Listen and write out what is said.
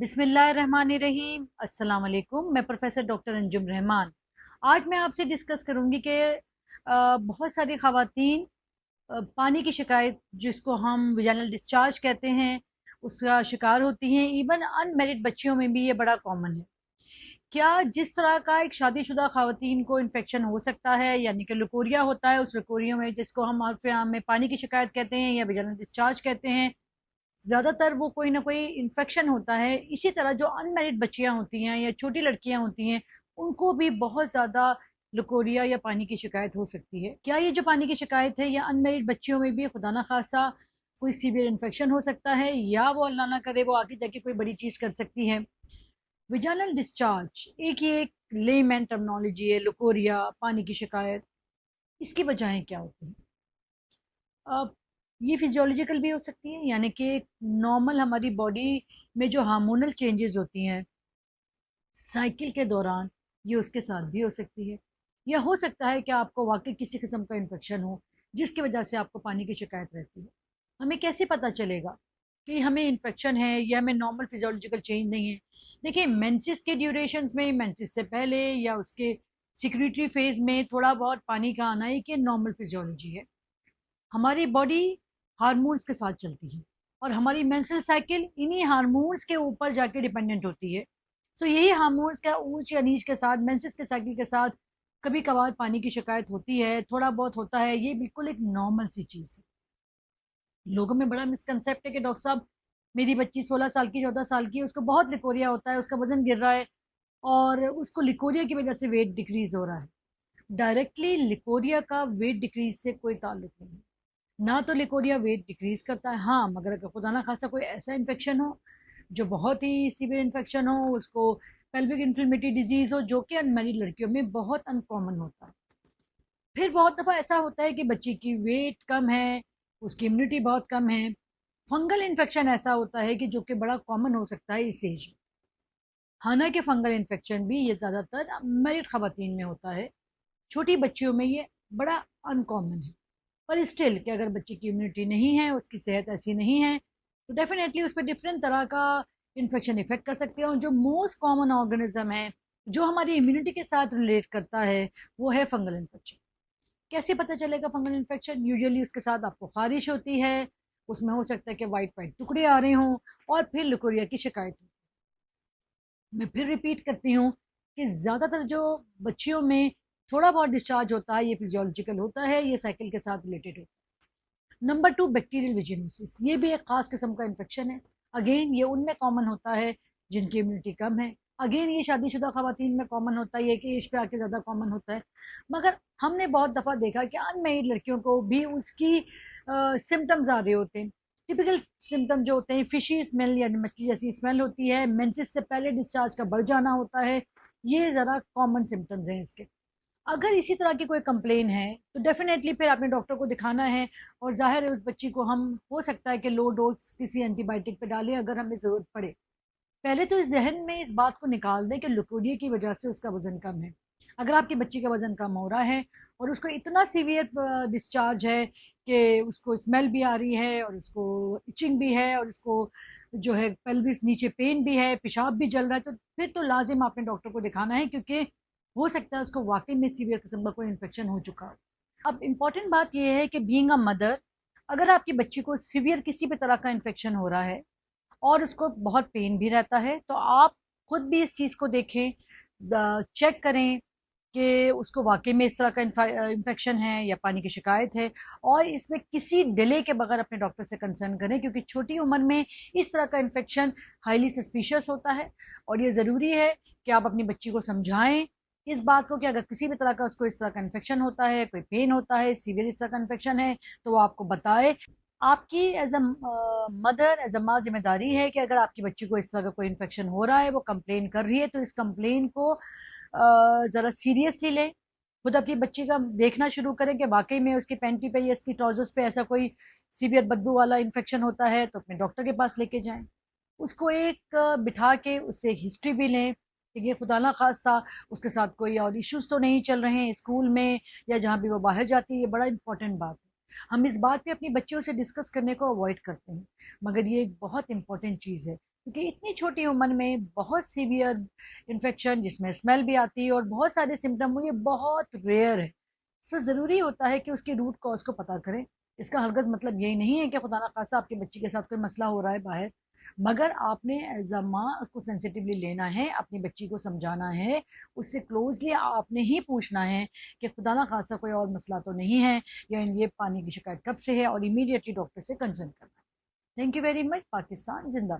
बिस्मिल्लाहिर्रहमानिर्रहीम। अस्सलाम वालेकुम। मैं प्रोफेसर डॉक्टर अंजुम रहमान। आज मैं आपसे डिस्कस करूंगी कि बहुत सारी ख़वातीन पानी की शिकायत, जिसको हम विजाइनल डिस्चार्ज कहते हैं, उसका शिकार होती हैं। इवन अनमेरिड बच्चियों में भी ये बड़ा कॉमन है। क्या जिस तरह का एक शादीशुदा ख़वातीन को इन्फेक्शन हो सकता है, यानी कि लुकोरिया होता है, उस लुकोरिया में जिसको हम आम में पानी की शिकायत कहते हैं या विजाइनल डिस्चार्ज कहते हैं, ज़्यादातर वो कोई ना कोई इन्फेक्शन होता है। इसी तरह जो अनमेरिड बच्चियां होती हैं या छोटी लड़कियां होती हैं, उनको भी बहुत ज़्यादा लकोरिया या पानी की शिकायत हो सकती है। क्या ये जो पानी की शिकायत है, या अनमेरिड बच्चियों में भी खुदा ना खासा कोई सीवियर इन्फेक्शन हो सकता है, या वो अल्लाह ना करे वो आगे जाके कोई बड़ी चीज़ कर सकती है। विजाइनल डिस्चार्ज एक लेमैन टर्मिनोलॉजी है। लकोरिया, पानी की शिकायत, इसकी वजहें क्या होती हैं? अब ये फिजियोलॉजिकल भी हो सकती है, यानी कि नॉर्मल हमारी बॉडी में जो हार्मोनल चेंजेस होती हैं साइकिल के दौरान, ये उसके साथ भी हो सकती है। या हो सकता है कि आपको वाकई किसी किस्म का इन्फेक्शन हो जिसकी वजह से आपको पानी की शिकायत रहती है। हमें कैसे पता चलेगा कि हमें इन्फेक्शन है या हमें नॉर्मल फिजियोलॉजिकल चेंज नहीं है? देखिए, मेंसेस के ड्यूरेशंस में, मेंसेस से पहले या उसके सिक्रीटरी फेज में थोड़ा बहुत पानी का आना एक नॉर्मल फिजियोलॉजी है। हमारी बॉडी हार्मोन्स के साथ चलती है, और हमारी मेंस्ट्रुअल साइकिल इन्हीं हार्मोन्स के ऊपर जाके डिपेंडेंट होती है। सो यही हार्मोन्स का ऊंच या नीच के साथ, मेंसेस के साइकिल के साथ कभी कभार पानी की शिकायत होती है, थोड़ा बहुत होता है। ये बिल्कुल एक नॉर्मल सी चीज़ है। लोगों में बड़ा मिसकंसेप्ट है कि डॉक्टर साहब, मेरी बच्ची 16 साल की, 14 साल की है, उसको बहुत लिकोरिया होता है, उसका वजन गिर रहा है और उसको लिकोरिया की वजह से वेट डिक्रीज हो रहा है। डायरेक्टली लिकोरिया का वेट डिक्रीज से कोई ताल्लुक नहीं है। ना तो लिकोरिया वेट डिक्रीज करता है, हाँ, मगर अगर खुदा ना खासा कोई ऐसा इन्फेक्शन हो जो बहुत ही सीवियर इन्फेक्शन हो, उसको पेल्विक इन्फ्लेमेटरी डिजीज हो, जो कि अनमैरिड लड़कियों में बहुत अनकॉमन होता है। फिर बहुत दफ़ा ऐसा होता है कि बच्ची की वेट कम है, उसकी इम्यूनिटी बहुत कम है। फंगल इन्फेक्शन ऐसा होता है कि जो कि बड़ा कॉमन हो सकता है इस एज में। हालांकि फंगल इन्फेक्शन भी ये ज़्यादातर मैरिड खवातीन में होता है, छोटी बच्चियों में ये बड़ा अनकॉमन है। पर स्टिल कि अगर बच्चे की इम्यूनिटी नहीं है, उसकी सेहत ऐसी नहीं है, तो डेफिनेटली उस पर डिफरेंट तरह का इन्फेक्शन इफेक्ट कर सकते हैं। और जो मोस्ट कॉमन ऑर्गेनिज्म है जो हमारी इम्यूनिटी के साथ रिलेट करता है, वो है फंगल इन्फेक्शन। कैसे पता चलेगा फंगल इन्फेक्शन? यूजुअली उसके साथ आपको खारिश होती है, उसमें हो सकता है कि वाइट वाइट टुकड़े आ रहे हों, और फिर लुकोरिया की शिकायत हो। मैं फिर रिपीट करती हूँ कि ज़्यादातर जो बच्चियों में थोड़ा बहुत डिस्चार्ज होता है, ये फिजियोलॉजिकल होता है, ये साइकिल के साथ रिलेटेड होता है। Number two, bacterial vaginosis. ये भी एक खास किस्म का इन्फेक्शन है। अगेन ये उनमें कॉमन होता है जिनकी इम्यूनिटी कम है। अगेन ये शादीशुदा खवातीन में कॉमन होता है, ये कि एज पे आके ज़्यादा कॉमन होता है। मगर हमने बहुत दफ़ा देखा कि अनमेरिड लड़कियों को भी उसकी सिम्टम्स आ रहे होते हैं। टिपिकल सिम्टम जो होते हैं, फिशी स्मेल यानी मछली जैसी स्मेल होती है, मेंसेस से पहले डिस्चार्ज का बढ़ जाना होता है। ये ज़रा कॉमन सिम्टम्स हैं इसके। अगर इसी तरह की कोई कंप्लेन है तो डेफिनेटली फिर आपने डॉक्टर को दिखाना है। और जाहिर है उस बच्ची को हम, हो सकता है कि लो डोज किसी एंटीबायोटिक पे डालें अगर हमें ज़रूरत पड़े। पहले तो इस जहन में इस बात को निकाल दें कि लुकोरिया की वजह से उसका वजन कम है। अगर आपकी बच्ची का वजन कम हो रहा है और उसको इतना सीवियर डिस्चार्ज है कि उसको स्मेल भी आ रही है और उसको इचिंग भी है और उसको जो है पेल्विस नीचे पेन भी है, पेशाब भी जल रहा है, तो फिर तो लाजिम आपने डॉक्टर को दिखाना है, क्योंकि हो सकता है उसको वाकई में सीवियर किस्म का कोई इन्फेक्शन हो चुका हो। अब इम्पॉर्टेंट बात यह है कि बीइंग अ मदर, अगर आपकी बच्ची को सीवियर किसी भी तरह का इन्फेक्शन हो रहा है और उसको बहुत पेन भी रहता है, तो आप खुद भी इस चीज़ को देखें, चेक करें कि उसको वाकई में इस तरह का इन्फेक्शन है या पानी की शिकायत है। और इसमें किसी डिले के बगैर अपने डॉक्टर से कंसर्न करें, क्योंकि छोटी उम्र में इस तरह का इन्फेक्शन हाईली सस्पिशियस होता है। और ये ज़रूरी है कि आप अपनी बच्ची को समझाएं इस बात को कि अगर किसी भी तरह का उसको इस तरह का इन्फेक्शन होता है, कोई पेन होता है, सीवियर इस तरह का इन्फेक्शन है, तो वो आपको बताए। आपकी as a mother, as a माँ, जिम्मेदारी है कि अगर आपकी बच्ची को इस तरह का कोई इन्फेक्शन हो रहा है, वो कंप्लेन कर रही है, तो इस कंप्लेन को ज़रा सीरियसली लें। खुद अपनी बच्ची का देखना शुरू करें कि वाकई में उसकी पैंटी पे या इसकी ट्राउजर्स पे ऐसा कोई सीवियर बदबू वाला इन्फेक्शन होता है, तो अपने डॉक्टर के पास लेके जाएं। उसको एक बिठा के उससे हिस्ट्री भी लें कि ये खुदा ना खास्ता उसके साथ कोई और इश्यूज तो नहीं चल रहे हैं स्कूल में या जहाँ भी वो बाहर जाती है। ये बड़ा इंपॉर्टेंट बात है। हम इस बात पे अपनी बच्चियों से डिस्कस करने को अवॉइड करते हैं, मगर ये एक बहुत इंपॉर्टेंट चीज़ है क्योंकि इतनी छोटी उम्र में बहुत सीवियर इन्फेक्शन जिसमें स्मेल भी आती है और बहुत सारे सिम्टम, ये बहुत रेयर है। सो ज़रूरी होता है कि उसकी रूट कॉज को पता करें। इसका हरगज़ मतलब यही नहीं है कि खुदा ना खासा आपके बच्चे के साथ कोई मसला हो रहा है बाहर, मगर आपने एज अ माँ उसको सेंसिटिवली लेना है, अपनी बच्ची को समझाना है, उससे क्लोजली आपने ही पूछना है कि खुदा ना खासा कोई और मसला तो नहीं है, या ये पानी की शिकायत कब से है, और इमीडिएटली डॉक्टर से कंसल्ट करना है। Thank you very much. Pakistan जिंदा।